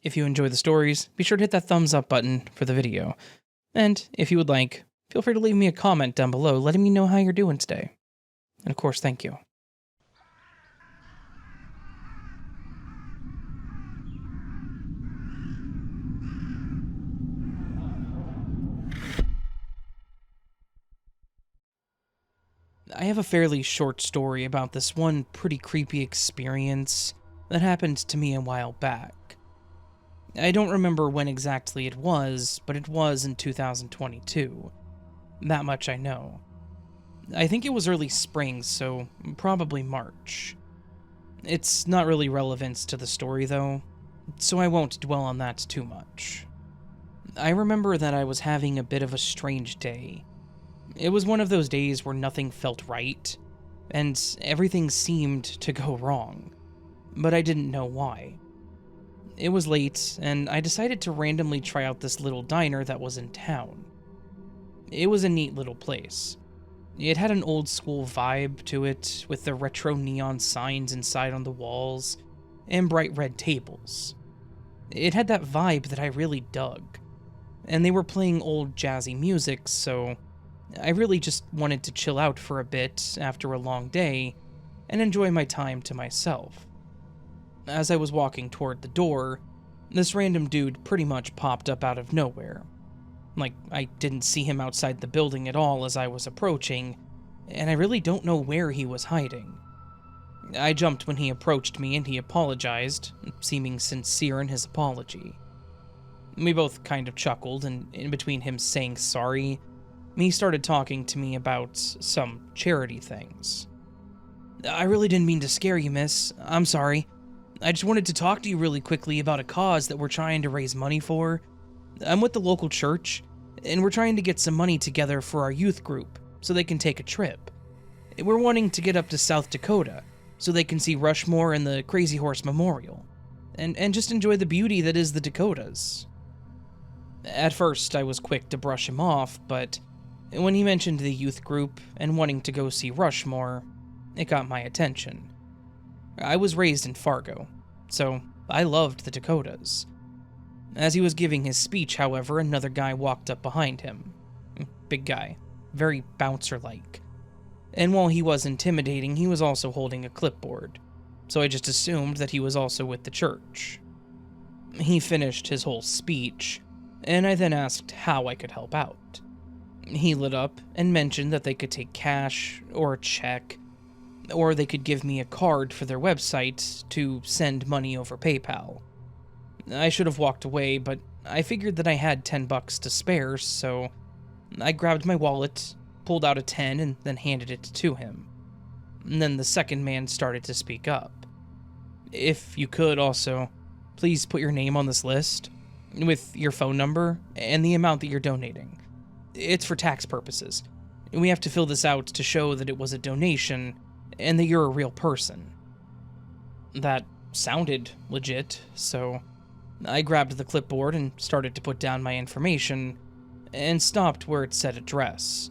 If you enjoy the stories, be sure to hit that thumbs up button for the video. And if you would like, feel free to leave me a comment down below letting me know how you're doing today. And of course, thank you. I have a fairly short story about this one pretty creepy experience that happened to me a while back. I don't remember when exactly it was, but it was in 2022. That much I know. I think it was early spring, so probably March. It's not really relevant to the story though, so I won't dwell on that too much. I remember that I was having a bit of a strange day. It was one of those days where nothing felt right, and everything seemed to go wrong, but I didn't know why. It was late, and I decided to randomly try out this little diner that was in town. It was a neat little place. It had an old school vibe to it, with the retro neon signs inside on the walls, and bright red tables. It had that vibe that I really dug, and they were playing old jazzy music, so I really just wanted to chill out for a bit after a long day and enjoy my time to myself. As I was walking toward the door, this random dude pretty much popped up out of nowhere. Like, I didn't see him outside the building at all as I was approaching, and I really don't know where he was hiding. I jumped when he approached me and he apologized, seeming sincere in his apology. We both kind of chuckled, and in between him saying sorry, he started talking to me about some charity things. "I really didn't mean to scare you, miss. I'm sorry. I just wanted to talk to you really quickly about a cause that we're trying to raise money for. I'm with the local church, and we're trying to get some money together for our youth group so they can take a trip. We're wanting to get up to South Dakota so they can see Rushmore and the Crazy Horse Memorial, and just enjoy the beauty that is the Dakotas." At first, I was quick to brush him off, but when he mentioned the youth group and wanting to go see Rushmore, it got my attention. I was raised in Fargo, so I loved the Dakotas. As he was giving his speech, however, another guy walked up behind him. Big guy, very bouncer-like. And while he was intimidating, he was also holding a clipboard, so I just assumed that he was also with the church. He finished his whole speech, and I then asked how I could help out. He lit up and mentioned that they could take cash or a check, or they could give me a card for their website to send money over PayPal. I should have walked away, but I figured that I had $10 to spare, so I grabbed my wallet, pulled out a 10, and then handed it to him. And then the second man started to speak up. "If you could also, please put your name on this list, with your phone number and the amount that you're donating. It's for tax purposes. We have to fill this out to show that it was a donation and that you're a real person." That sounded legit, so I grabbed the clipboard and started to put down my information, and stopped where it said address.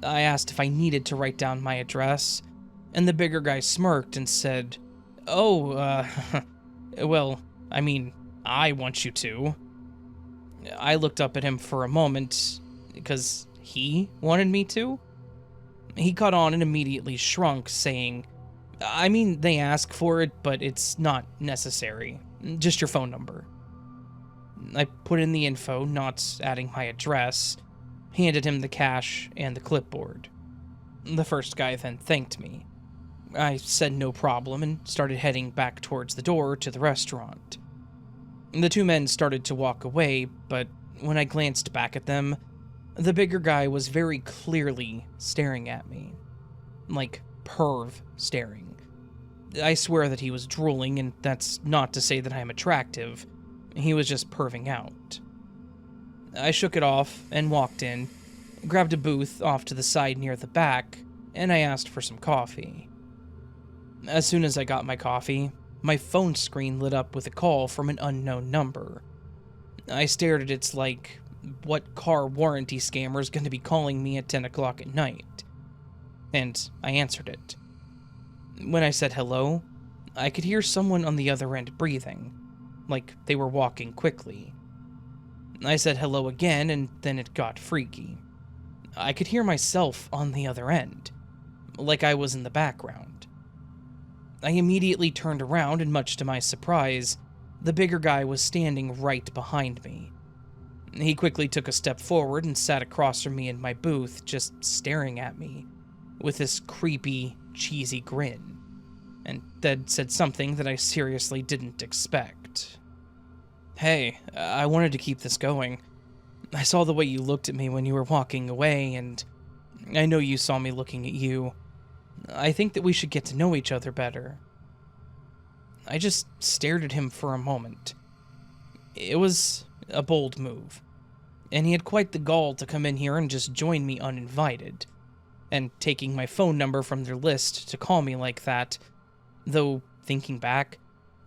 I asked if I needed to write down my address, and the bigger guy smirked and said, "Oh, well, I mean, I want you to." I looked up at him for a moment, because he wanted me to? He caught on and immediately shrunk, saying, "I mean, they ask for it, but it's not necessary. Just your phone number." I put in the info, not adding my address, handed him the cash and the clipboard. The first guy then thanked me. I said no problem and started heading back towards the door to the restaurant. The two men started to walk away, but when I glanced back at them, the bigger guy was very clearly staring at me. Like, perv staring. I swear that he was drooling, and that's not to say that I am attractive. He was just perving out. I shook it off and walked in, grabbed a booth off to the side near the back, and I asked for some coffee. As soon as I got my coffee, my phone screen lit up with a call from an unknown number. I stared at it like, what car warranty scammer is going to be calling me at 10 o'clock at night? And I answered it. When I said hello, I could hear someone on the other end breathing, like they were walking quickly. I said hello again, and then it got freaky. I could hear myself on the other end, like I was in the background. I immediately turned around, and much to my surprise, the bigger guy was standing right behind me. He quickly took a step forward and sat across from me in my booth, just staring at me, with this creepy, cheesy grin, and then said something that I seriously didn't expect. "Hey, I wanted to keep this going. I saw the way you looked at me when you were walking away, and I know you saw me looking at you. I think that we should get to know each other better." I just stared at him for a moment. It was a bold move, and he had quite the gall to come in here and just join me uninvited, and taking my phone number from their list to call me like that, though thinking back,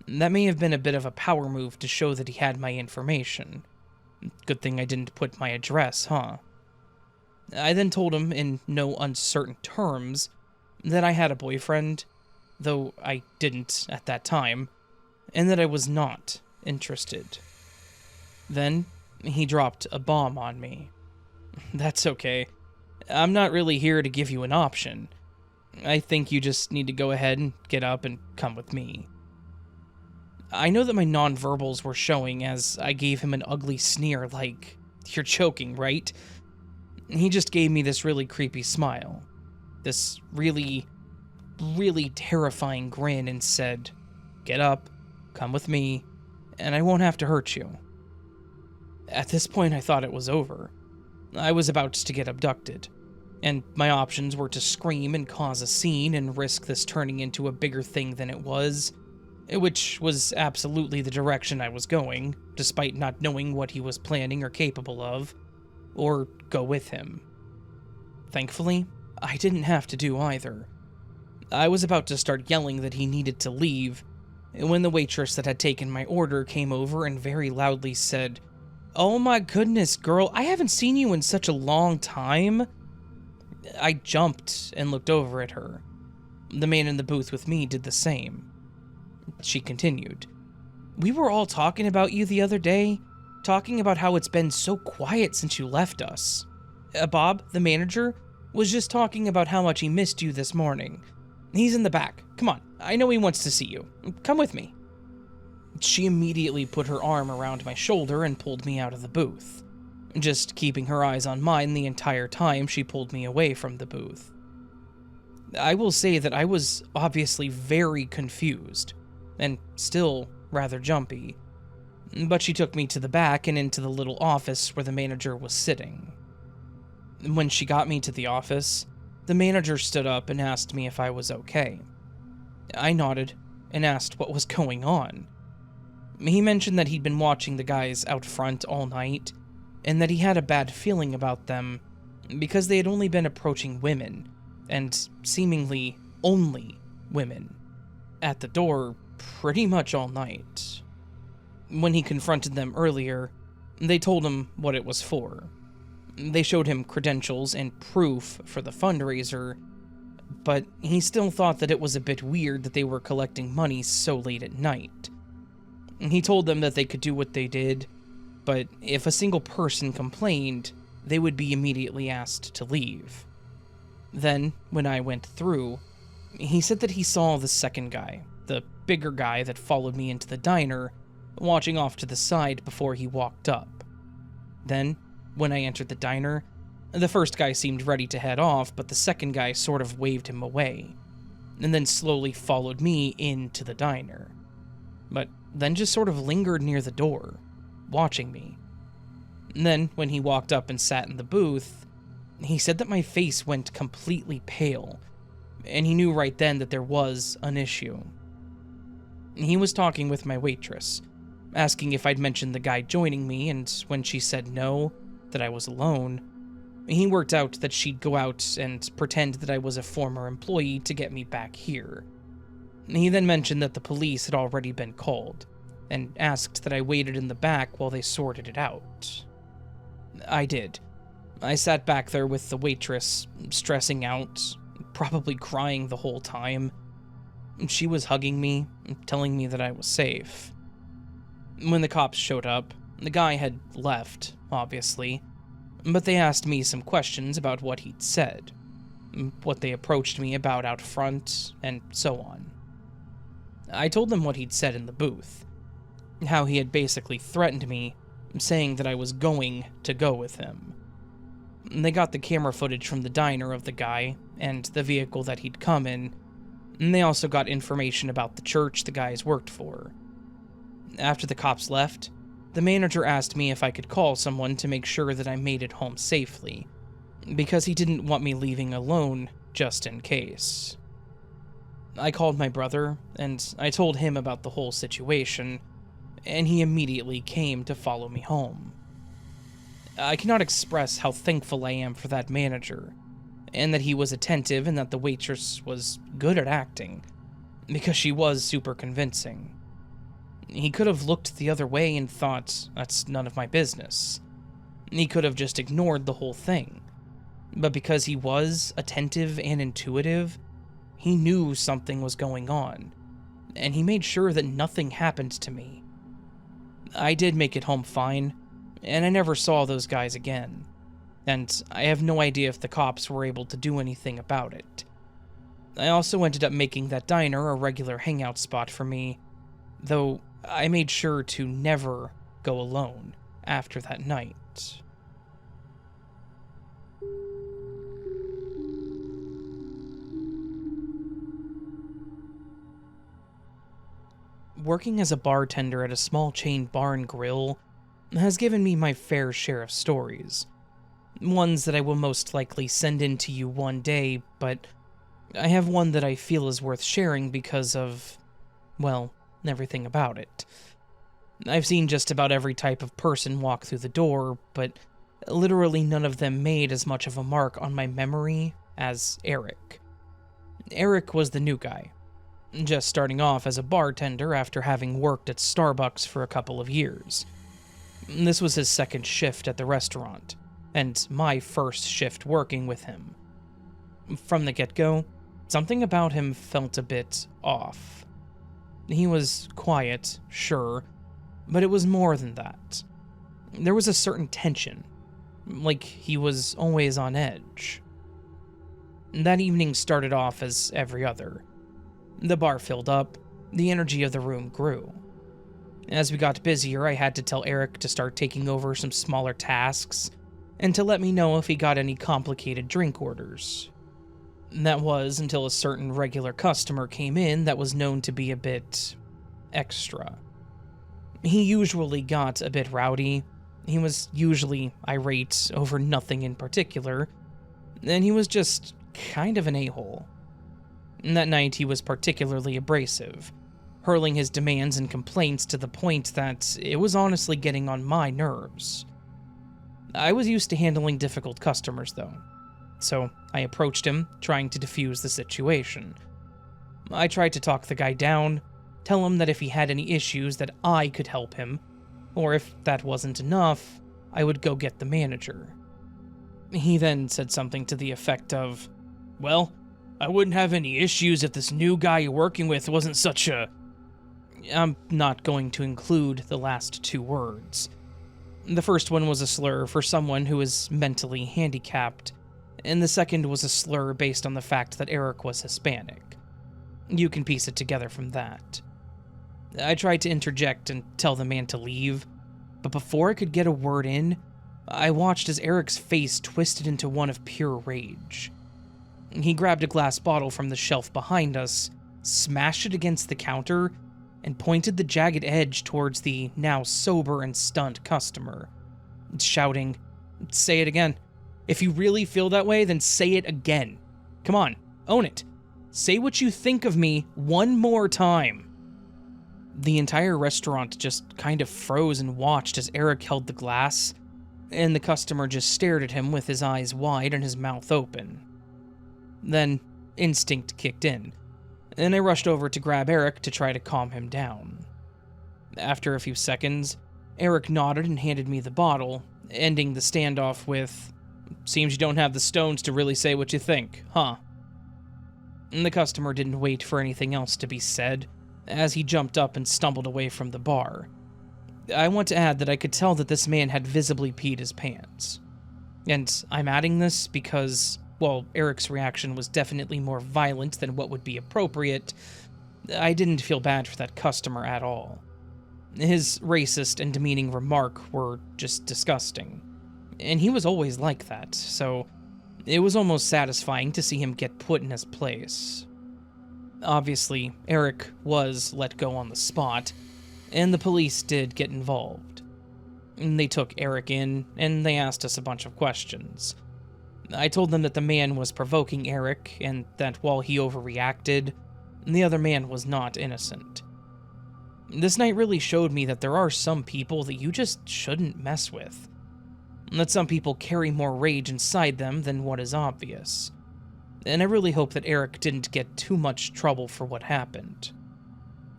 that may have been a bit of a power move to show that he had my information. Good thing I didn't put my address, huh? I then told him in no uncertain terms that I had a boyfriend, though I didn't at that time, and that I was not interested. Then he dropped a bomb on me. "That's okay. I'm not really here to give you an option. I think you just need to go ahead and get up and come with me." I know that my nonverbals were showing as I gave him an ugly sneer like, "You're joking, right?" He just gave me this really creepy smile, this really, really terrifying grin, and said, "Get up, come with me, and I won't have to hurt you." At this point, I thought it was over. I was about to get abducted, and my options were to scream and cause a scene and risk this turning into a bigger thing than it was, which was absolutely the direction I was going, despite not knowing what he was planning or capable of, or go with him. Thankfully, I didn't have to do either. I was about to start yelling that he needed to leave, when the waitress that had taken my order came over and very loudly said, "Oh my goodness, girl, I haven't seen you in such a long time." I jumped and looked over at her. The man in the booth with me did the same. She continued, "We were all talking about you the other day, talking about how it's been so quiet since you left us. Bob, the manager, was just talking about how much he missed you this morning. He's in the back. Come on, I know he wants to see you. Come with me." She immediately put her arm around my shoulder and pulled me out of the booth, just keeping her eyes on mine the entire time she pulled me away from the booth. I will say that I was obviously very confused, and still rather jumpy, but she took me to the back and into the little office where the manager was sitting. When she got me to the office, the manager stood up and asked me if I was okay. I nodded and asked what was going on. He mentioned that he'd been watching the guys out front all night, and that he had a bad feeling about them because they had only been approaching women, and seemingly only women, at the door pretty much all night. When he confronted them earlier, they told him what it was for. They showed him credentials and proof for the fundraiser, but he still thought that it was a bit weird that they were collecting money so late at night. He told them that they could do what they did, but if a single person complained, they would be immediately asked to leave. Then, when I went through, he said that he saw the second guy, the bigger guy that followed me into the diner, watching off to the side before he walked up. Then, when I entered the diner, the first guy seemed ready to head off, but the second guy sort of waved him away, and then slowly followed me into the diner, but then just sort of lingered near the door, watching me. And then, when he walked up and sat in the booth, he said that my face went completely pale, and he knew right then that there was an issue. He was talking with my waitress, asking if I'd mentioned the guy joining me, and when she said no, that I was alone, he worked out that she'd go out and pretend that I was a former employee to get me back here. He then mentioned that the police had already been called, and asked that I waited in the back while they sorted it out. I did. I sat back there with the waitress, stressing out, probably crying the whole time. She was hugging me, telling me that I was safe. When the cops showed up, the guy had left, obviously, but they asked me some questions about what he'd said, what they approached me about out front, and so on. I told them what he'd said in the booth, how he had basically threatened me, saying that I was going to go with him. They got the camera footage from the diner of the guy and the vehicle that he'd come in, and they also got information about the church the guys worked for. After the cops left, the manager asked me if I could call someone to make sure that I made it home safely, because he didn't want me leaving alone just in case. I called my brother, and I told him about the whole situation, and he immediately came to follow me home. I cannot express how thankful I am for that manager, and that he was attentive and that the waitress was good at acting, because she was super convincing. He could have looked the other way and thought, that's none of my business. He could have just ignored the whole thing. But because he was attentive and intuitive, he knew something was going on, and he made sure that nothing happened to me. I did make it home fine, and I never saw those guys again, and I have no idea if the cops were able to do anything about it. I also ended up making that diner a regular hangout spot for me, though I made sure to never go alone after that night. Working as a bartender at a small chain bar and grill has given me my fair share of stories. Ones that I will most likely send in to you one day, but I have one that I feel is worth sharing because of, well, everything about it. I've seen just about every type of person walk through the door, but literally none of them made as much of a mark on my memory as Eric. Eric was the new guy, just starting off as a bartender after having worked at Starbucks for a couple of years. This was his second shift at the restaurant, and my first shift working with him. From the get-go, something about him felt a bit off. He was quiet, sure, but it was more than that. There was a certain tension, like he was always on edge. That evening started off as every other. The bar filled up, the energy of the room grew. As we got busier, I had to tell Eric to start taking over some smaller tasks, and to let me know if he got any complicated drink orders. That was until a certain regular customer came in that was known to be a bit extra. He usually got a bit rowdy, he was usually irate over nothing in particular, and he was just kind of an a-hole. That night he was particularly abrasive, hurling his demands and complaints to the point that it was honestly getting on my nerves. I was used to handling difficult customers, though, so I approached him, trying to defuse the situation. I tried to talk the guy down, tell him that if he had any issues that I could help him, or if that wasn't enough, I would go get the manager. He then said something to the effect of, "Well, I wouldn't have any issues if this new guy you're working with wasn't such a..." I'm not going to include the last two words. The first one was a slur for someone who is mentally handicapped, and the second was a slur based on the fact that Eric was Hispanic. You can piece it together from that. I tried to interject and tell the man to leave, but before I could get a word in, I watched as Eric's face twisted into one of pure rage. He grabbed a glass bottle from the shelf behind us, smashed it against the counter, and pointed the jagged edge towards the now sober and stunned customer, shouting, "Say it again. If you really feel that way, then say it again. Come on, own it. Say what you think of me one more time." The entire restaurant just kind of froze and watched as Eric held the glass, and the customer just stared at him with his eyes wide and his mouth open. Then, instinct kicked in, and I rushed over to grab Eric to try to calm him down. After a few seconds, Eric nodded and handed me the bottle, ending the standoff with, "Seems you don't have the stones to really say what you think, huh?" And the customer didn't wait for anything else to be said, as he jumped up and stumbled away from the bar. I want to add that I could tell that this man had visibly peed his pants. And I'm adding this because, while Eric's reaction was definitely more violent than what would be appropriate, I didn't feel bad for that customer at all. His racist and demeaning remark were just disgusting. And he was always like that, so it was almost satisfying to see him get put in his place. Obviously, Eric was let go on the spot, and the police did get involved. They took Eric in, and they asked us a bunch of questions. I told them that the man was provoking Eric, and that while he overreacted, the other man was not innocent. This night really showed me that there are some people that you just shouldn't mess with. That some people carry more rage inside them than what is obvious. And I really hope that Eric didn't get too much trouble for what happened.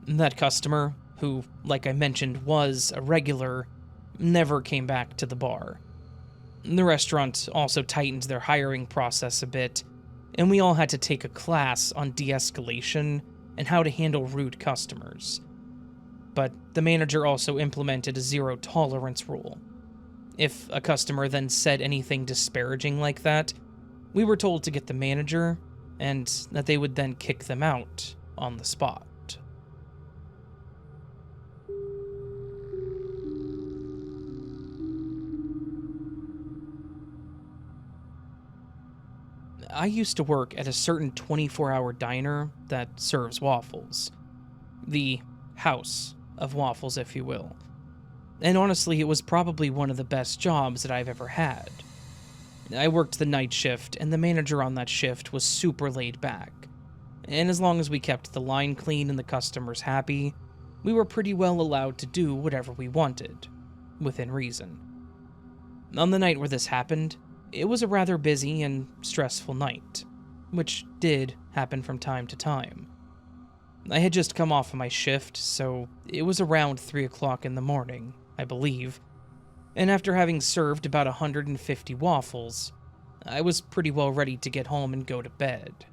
That customer, who, like I mentioned, was a regular, never came back to the bar. The restaurant also tightened their hiring process a bit, and we all had to take a class on de-escalation and how to handle rude customers. But the manager also implemented a zero-tolerance rule. If a customer then said anything disparaging like that, we were told to get the manager, and that they would then kick them out on the spot. I used to work at a certain 24-hour diner that serves waffles. The house of waffles, if you will. And honestly, it was probably one of the best jobs that I've ever had. I worked the night shift, and the manager on that shift was super laid back. And as long as we kept the line clean and the customers happy, we were pretty well allowed to do whatever we wanted, within reason. On the night where this happened, it was a rather busy and stressful night, which did happen from time to time. I had just come off of my shift, so it was around 3 o'clock in the morning, I believe, and after having served about 150 waffles, I was pretty well ready to get home and go to bed.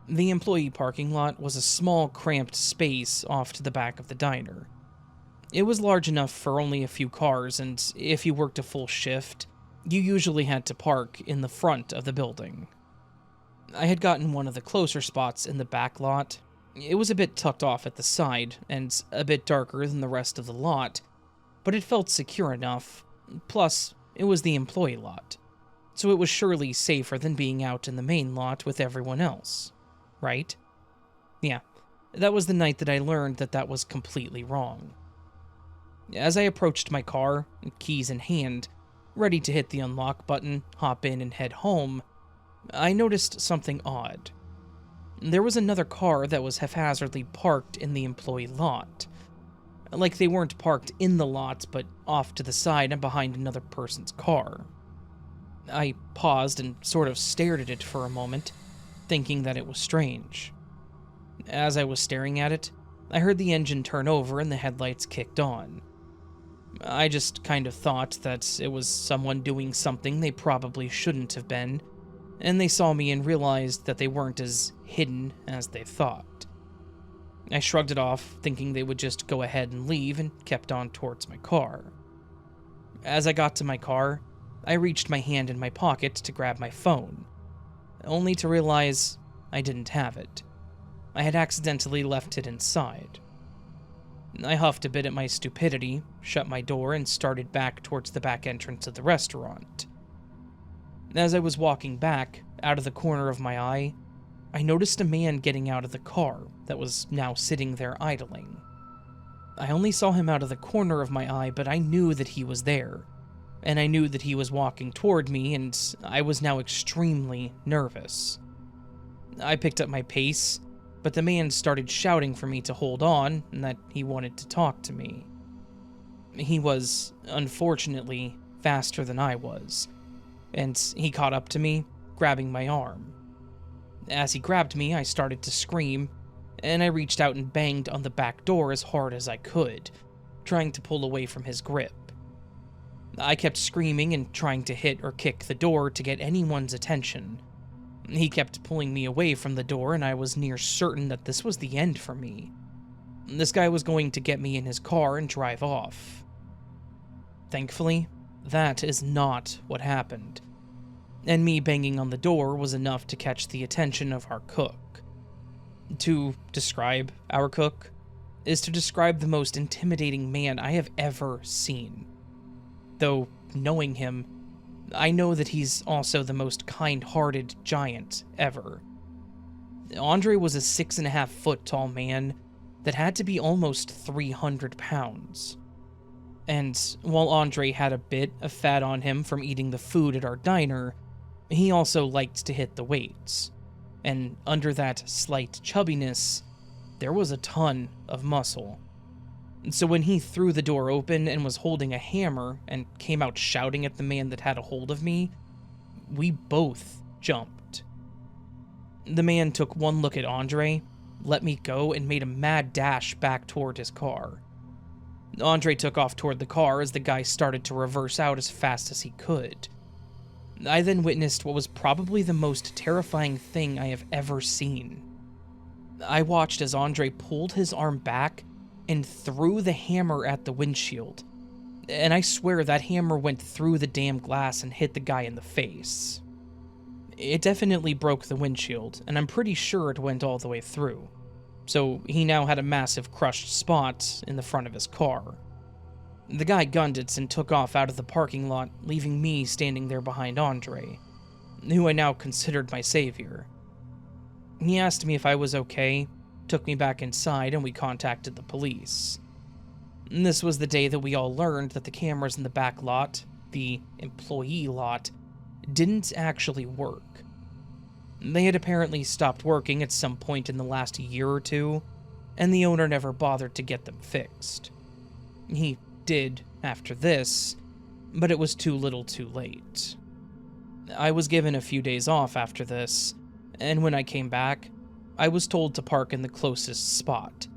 The employee parking lot was a small, cramped space off to the back of the diner. It was large enough for only a few cars, and if you worked a full shift, you usually had to park in the front of the building. I had gotten one of the closer spots in the back lot. It was a bit tucked off at the side, and a bit darker than the rest of the lot, but it felt secure enough. Plus, it was the employee lot, so it was surely safer than being out in the main lot with everyone else, right? Yeah, that was the night that I learned that that was completely wrong. As I approached my car, keys in hand, ready to hit the unlock button, hop in, and head home, I noticed something odd. There was another car that was haphazardly parked in the employee lot. Like they weren't parked in the lot, but off to the side and behind another person's car. I paused and sort of stared at it for a moment, thinking that it was strange. As I was staring at it, I heard the engine turn over and the headlights kicked on. I just kind of thought that it was someone doing something they probably shouldn't have been, and they saw me and realized that they weren't as hidden as they thought. I shrugged it off, thinking they would just go ahead and leave, and kept on towards my car. As I got to my car, I reached my hand in my pocket to grab my phone, only to realize I didn't have it. I had accidentally left it inside. I huffed a bit at my stupidity, shut my door, and started back towards the back entrance of the restaurant. As I was walking back, out of the corner of my eye, I noticed a man getting out of the car that was now sitting there idling. I only saw him out of the corner of my eye, but I knew that he was there, and I knew that he was walking toward me, and I was now extremely nervous. I picked up my pace, but the man started shouting for me to hold on and that he wanted to talk to me. He was, unfortunately, faster than I was, and he caught up to me, grabbing my arm. As he grabbed me, I started to scream, and I reached out and banged on the back door as hard as I could, trying to pull away from his grip. I kept screaming and trying to hit or kick the door to get anyone's attention. He kept pulling me away from the door, and I was near certain that this was the end for me. This guy was going to get me in his car and drive off. Thankfully, that is not what happened, and me banging on the door was enough to catch the attention of our cook. To describe our cook is to describe the most intimidating man I have ever seen. Though, knowing him, I know that he's also the most kind-hearted giant ever. Andre was a 6.5-foot tall man that had to be almost 300 pounds. And while Andre had a bit of fat on him from eating the food at our diner, he also liked to hit the weights. And under that slight chubbiness, there was a ton of muscle. So when he threw the door open and was holding a hammer and came out shouting at the man that had a hold of me, we both jumped. The man took one look at Andre, let me go, and made a mad dash back toward his car. Andre took off toward the car as the guy started to reverse out as fast as he could. I then witnessed what was probably the most terrifying thing I have ever seen. I watched as Andre pulled his arm back and threw the hammer at the windshield, and I swear that hammer went through the damn glass and hit the guy in the face. It definitely broke the windshield, and I'm pretty sure it went all the way through, so he now had a massive crushed spot in the front of his car. The guy gunned it and took off out of the parking lot, leaving me standing there behind Andre, who I now considered my savior. He asked me if I was okay, took me back inside, and we contacted the police. This was the day that we all learned that the cameras in the back lot, the employee lot, didn't actually work. They had apparently stopped working at some point in the last year or two, and the owner never bothered to get them fixed. He did after this, but it was too little too late. I was given a few days off after this, and when I came back, I was told to park in the closest spot,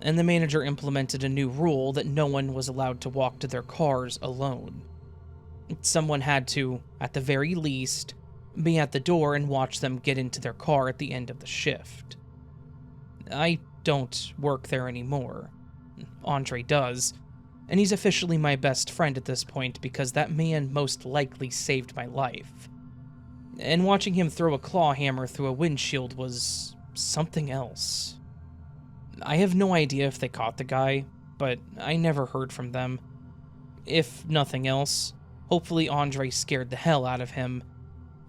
and the manager implemented a new rule that no one was allowed to walk to their cars alone. Someone had to, at the very least, be at the door and watch them get into their car at the end of the shift. I don't work there anymore. Andre does, and he's officially my best friend at this point because that man most likely saved my life. And watching him throw a claw hammer through a windshield was something else. I have no idea if they caught the guy, but I never heard from them. If nothing else, hopefully Andre scared the hell out of him,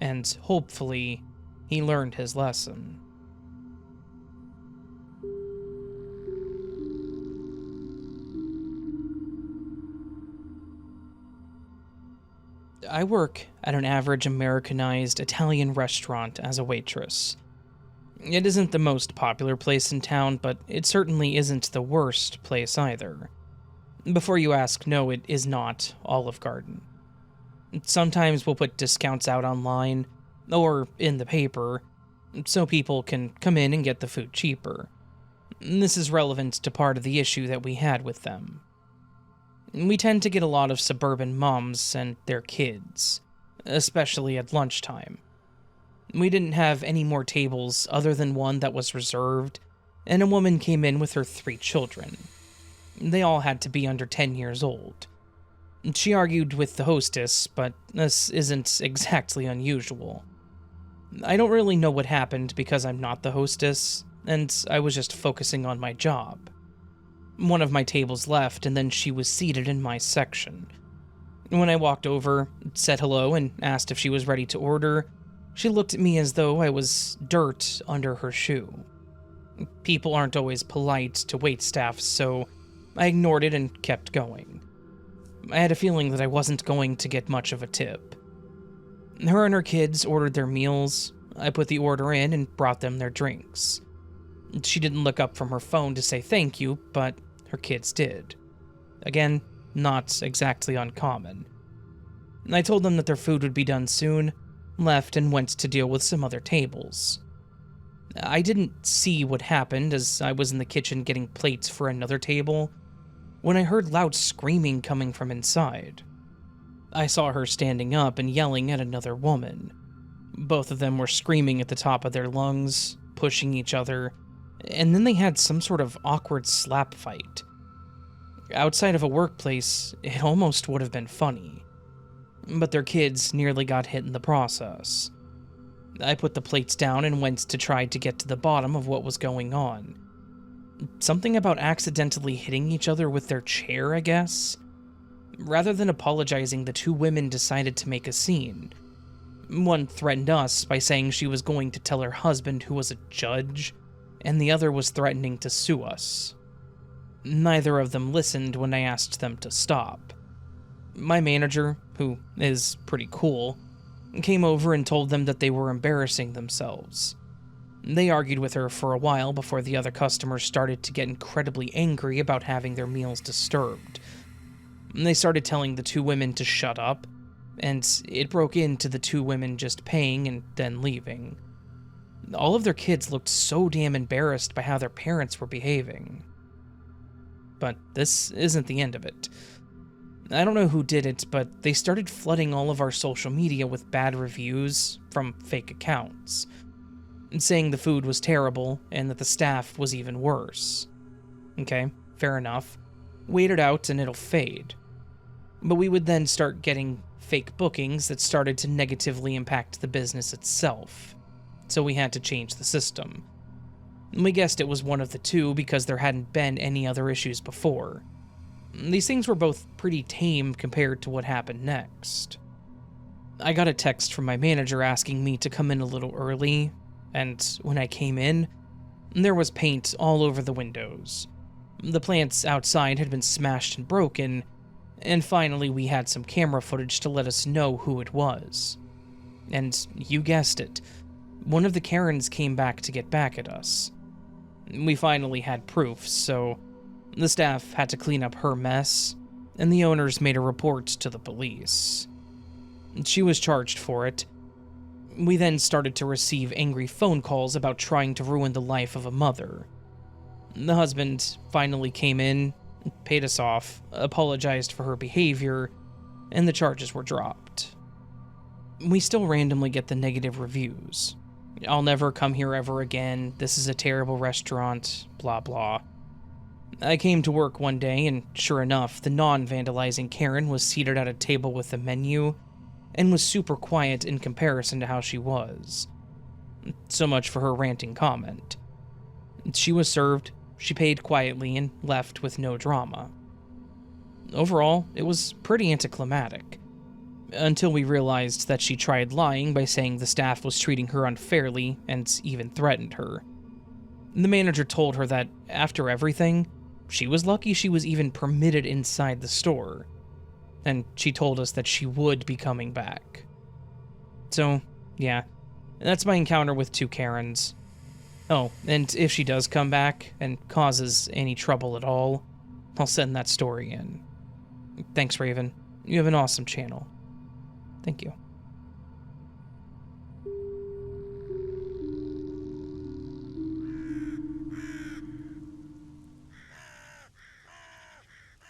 and hopefully he learned his lesson. I work at an average Americanized Italian restaurant as a waitress. It isn't the most popular place in town, but it certainly isn't the worst place either. Before you ask, no, it is not Olive Garden. Sometimes we'll put discounts out online, or in the paper, so people can come in and get the food cheaper. This is relevant to part of the issue that we had with them. We tend to get a lot of suburban moms and their kids, especially at lunchtime. We didn't have any more tables other than one that was reserved, and a woman came in with her 3 children. They all had to be under 10 years old. She argued with the hostess, but this isn't exactly unusual. I don't really know what happened because I'm not the hostess, and I was just focusing on my job. One of my tables left, and then she was seated in my section. When I walked over, said hello, and asked if she was ready to order, she looked at me as though I was dirt under her shoe. People aren't always polite to waitstaff, so I ignored it and kept going. I had a feeling that I wasn't going to get much of a tip. Her and her kids ordered their meals. I put the order in and brought them their drinks. She didn't look up from her phone to say thank you, but her kids did. Again, not exactly uncommon. I told them that their food would be done soon, left and went to deal with some other tables. I didn't see what happened as I was in the kitchen getting plates for another table when I heard loud screaming coming from inside. I saw her standing up and yelling at another woman. Both of them were screaming at the top of their lungs, pushing each other, and then they had some sort of awkward slap fight. Outside of a workplace, it almost would have been funny. But their kids nearly got hit in the process. I put the plates down and went to try to get to the bottom of what was going on. Something about accidentally hitting each other with their chair, I guess? Rather than apologizing, the two women decided to make a scene. One threatened us by saying she was going to tell her husband, who was a judge, and the other was threatening to sue us. Neither of them listened when I asked them to stop. My manager, who is pretty cool, came over and told them that they were embarrassing themselves. They argued with her for a while before the other customers started to get incredibly angry about having their meals disturbed. They started telling the two women to shut up, and it broke into the two women just paying and then leaving. All of their kids looked so damn embarrassed by how their parents were behaving. But this isn't the end of it. I don't know who did it, but they started flooding all of our social media with bad reviews from fake accounts, saying the food was terrible and that the staff was even worse. Okay, fair enough. Wait it out and it'll fade. But we would then start getting fake bookings that started to negatively impact the business itself, so we had to change the system. We guessed it was one of the two because there hadn't been any other issues before. These things were both pretty tame compared to what happened next. I got a text from my manager asking me to come in a little early, and when I came in, there was paint all over the windows. The plants outside had been smashed and broken, and finally we had some camera footage to let us know who it was. And you guessed it, one of the Karens came back to get back at us. We finally had proof, so the staff had to clean up her mess, and the owners made a report to the police. She was charged for it. We then started to receive angry phone calls about trying to ruin the life of a mother. The husband finally came in, paid us off, apologized for her behavior, and the charges were dropped. We still randomly get the negative reviews. I'll never come here ever again, this is a terrible restaurant, blah blah. I came to work one day, and sure enough, the non-vandalizing Karen was seated at a table with the menu, and was super quiet in comparison to how she was. So much for her ranting comment. She was served, she paid quietly, and left with no drama. Overall, it was pretty anticlimactic, until we realized that she tried lying by saying the staff was treating her unfairly and even threatened her. The manager told her that, after everything, she was lucky she was even permitted inside the store, and she told us that she would be coming back. So, yeah, that's my encounter with two Karens. Oh, and if she does come back and causes any trouble at all, I'll send that story in. Thanks, Raven. You have an awesome channel. Thank you.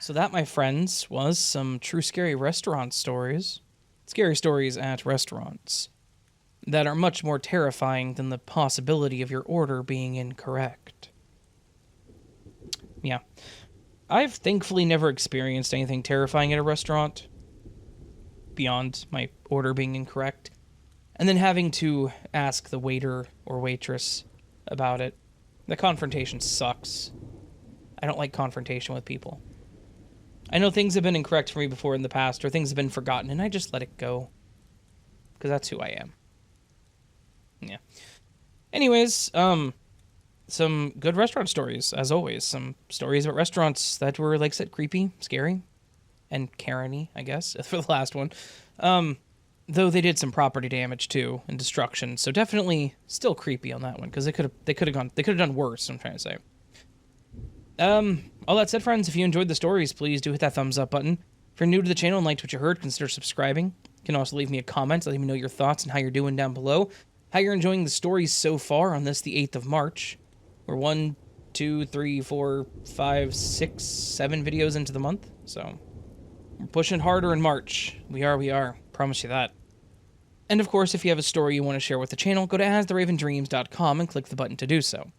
So that, my friends, was some true scary restaurant stories. Scary stories at restaurants that are much more terrifying than the possibility of your order being incorrect. Yeah. I've thankfully never experienced anything terrifying at a restaurant beyond my order being incorrect. And then having to ask the waiter or waitress about it. The confrontation sucks. I don't like confrontation with people. I know things have been incorrect for me before in the past, or things have been forgotten, and I just let it go. Because that's who I am. Yeah. Anyways, some good restaurant stories, as always. Some stories about restaurants that were, like I said, creepy, scary, and Karen-y, I guess, for the last one. Though they did some property damage, too, and destruction, so definitely still creepy on that one, because they could have done worse, I'm trying to say. All that said, friends, if you enjoyed the stories, please do hit that thumbs up button. If you're new to the channel and liked what you heard, consider subscribing. You can also leave me a comment, letting me know your thoughts and how you're doing down below. How you're enjoying the stories so far on this, the 8th of March. We're 1, 2, 3, 4, 5, 6, 7 videos into the month, so we're pushing harder in March. We are. Promise you that. And of course, if you have a story you want to share with the channel, go to astheravendreams.com and click the button to do so.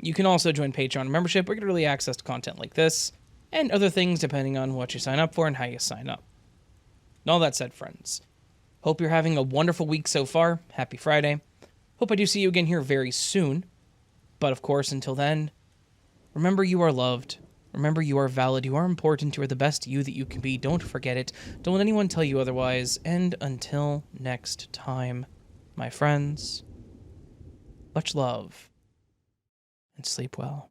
You can also join Patreon membership, where you get early access to content like this, and other things depending on what you sign up for and how you sign up. And all that said, friends, hope you're having a wonderful week so far. Happy Friday. Hope I do see you again here very soon. But of course, until then, remember you are loved. Remember you are valid. You are important. You are the best you that you can be. Don't forget it. Don't let anyone tell you otherwise. And until next time, my friends, much love and sleep well.